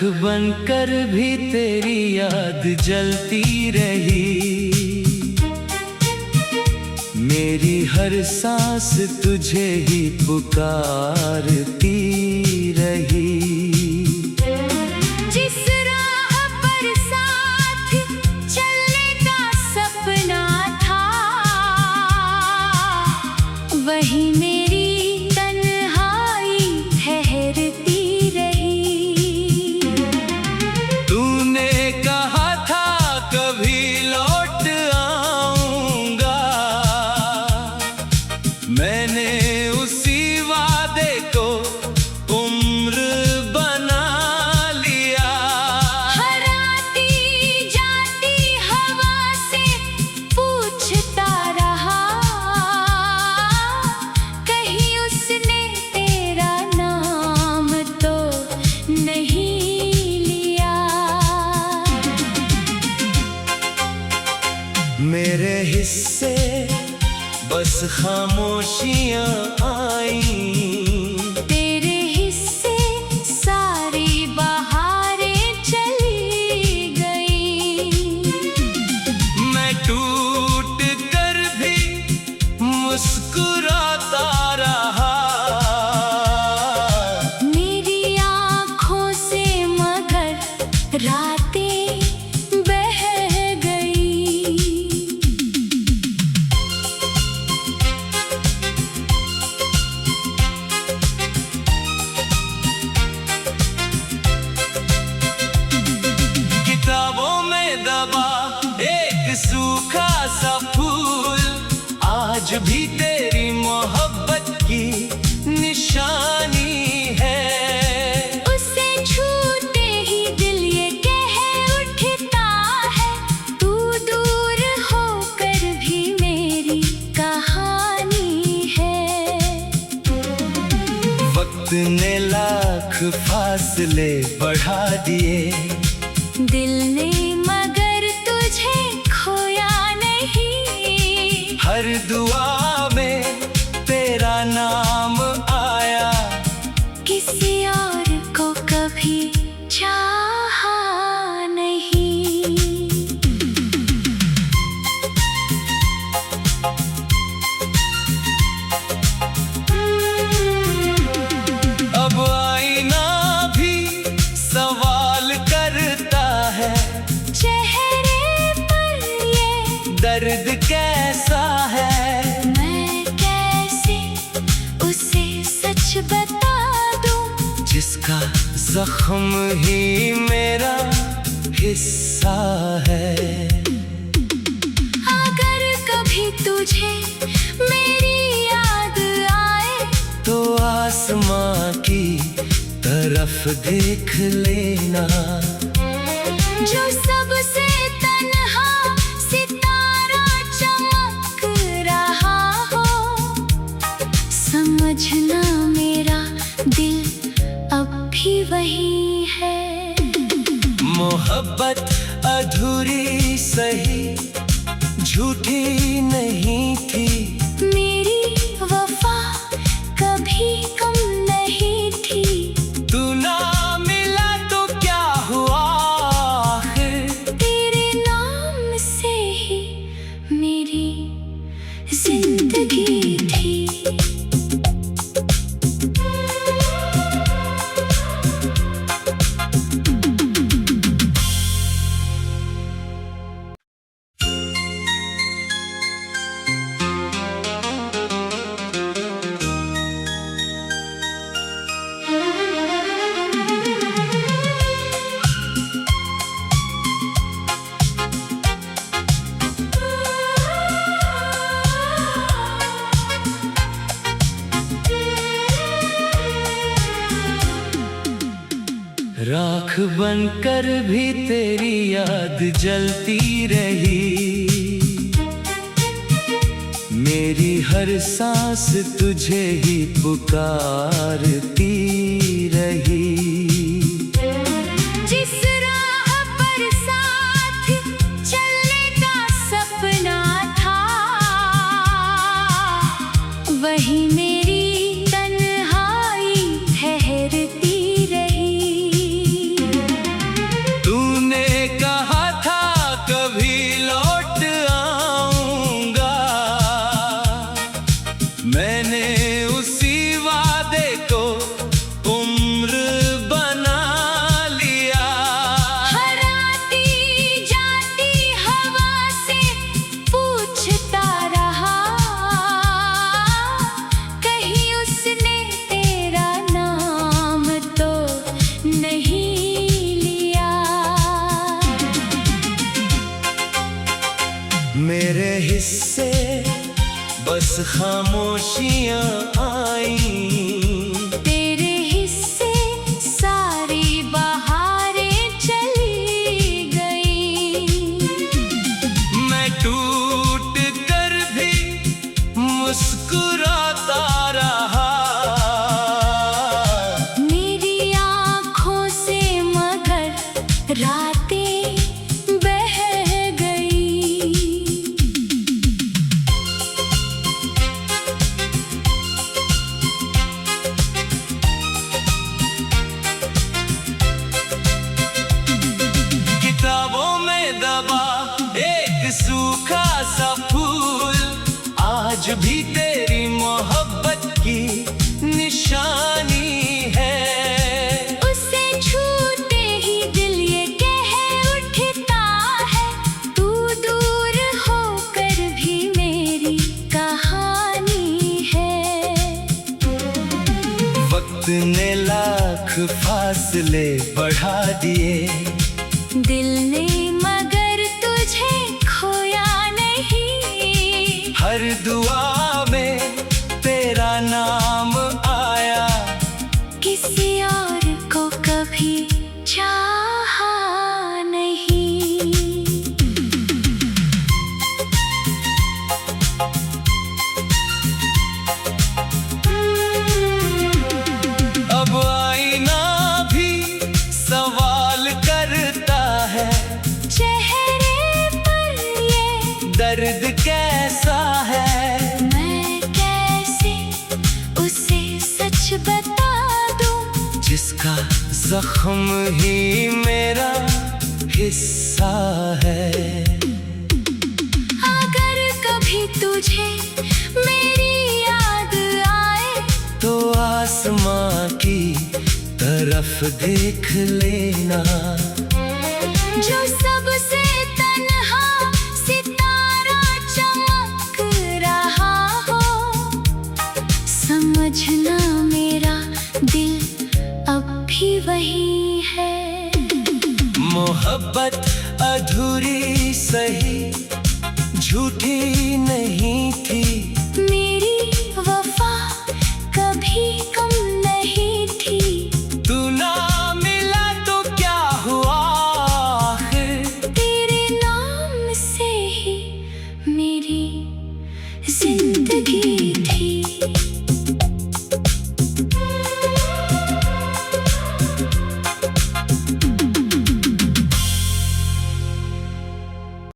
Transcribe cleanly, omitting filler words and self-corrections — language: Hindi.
बनकर भी तेरी याद जलती रही। मेरी हर सांस तुझे ही पुकारती रही। जिस राह पर साथ चलने का सपना था, वही मेरी तन्हाई ठहरती रही। तूने कहा था कभी लौट आऊंगा, मैंने उसी वादे को उम्र बना लिया। हर आती जाती हवा से पूछता रहा, कहीं उसने तेरा नाम तो नहीं लिया। मेरे हिस्से बस खामोशियां आईं, तेरे हिस्से सारी बहारें चली गई। मैं टूट कर भी मुस्कुराता रहा। मेरी आँखों से मगर रातें बह गई। किताबों में दबा एक सूखा सा फूल, आज भी तेरी मोहब्बत की निशानी है। उसे छूते ही दिल ये कह उठता है, तू दूर होकर भी मेरी कहानी है। वक्त ने लाख फासले बढ़ा दिए, दिल ने मगर तुझे खोया नहीं। हर दुआ में तेरा नाम आया, किसी और को कभी चाहा नहीं। अब आईना भी सवाल करता है, चेहरे पर ये दर्द कैसा है। मैं कैसे उसे सच बता दूं, जिसका जख्म ही मेरा हिस्सा है। अगर कभी तुझे मेरी याद आए, तो आसमां की तरफ देख लेना, जो सबसे तन्हा सितारा चमक रहा हो। समझना मेरा दिल अब भी वही है। मोहब्बत अधूरी सही, झूठी नहीं थी। मेरी वफा कभी कम नहीं थी। तू ना मिला तो क्या हुआ, आखिर तेरे नाम से ही मेरी जिंदगी थी। राख बनकर भी तेरी याद जलती रही। मेरी हर सांस तुझे ही पुकारती रही। जिस राह पर साथ चलने का सपना था, वही मेरी तन्हाई ठहरती रही। मेरे हिस्से बस खामोशियां आई। तेरे हिस्से सारी बहारें चली गई। मैं टूट कर भी मुस्कुराता रहा। मेरी आँखों से मगर रातें बह गई। किताबों में दबा एक सूखा सा फूल, आज भी तेरी मोहब्बत की निशानी है। उसे छूते ही दिल ये कह उठता है, तू दूर होकर भी मेरी कहानी है। वक्त ने लाख फासले बढ़ा दिए, दिल ने मगर तुझे खोया नहीं। हर दुआ में तेरा नाम आया, किसी और को कभी चाहा नहीं। अब आईना भी सवाल करता है, चेहरे पर ये दर्द कैसा है। मैं कैसे उसे सच बता दूं, जिसका जख्म ही मेरा हिस्सा है। अगर कभी तुझे मेरी याद आए, तो आसमां की तरफ देख लेना, जो सबसे तन्हा सितारा चमक रहा हो। समझना मेरा दिल अब भी वही है। मोहब्बत अधूरी सही, झूठी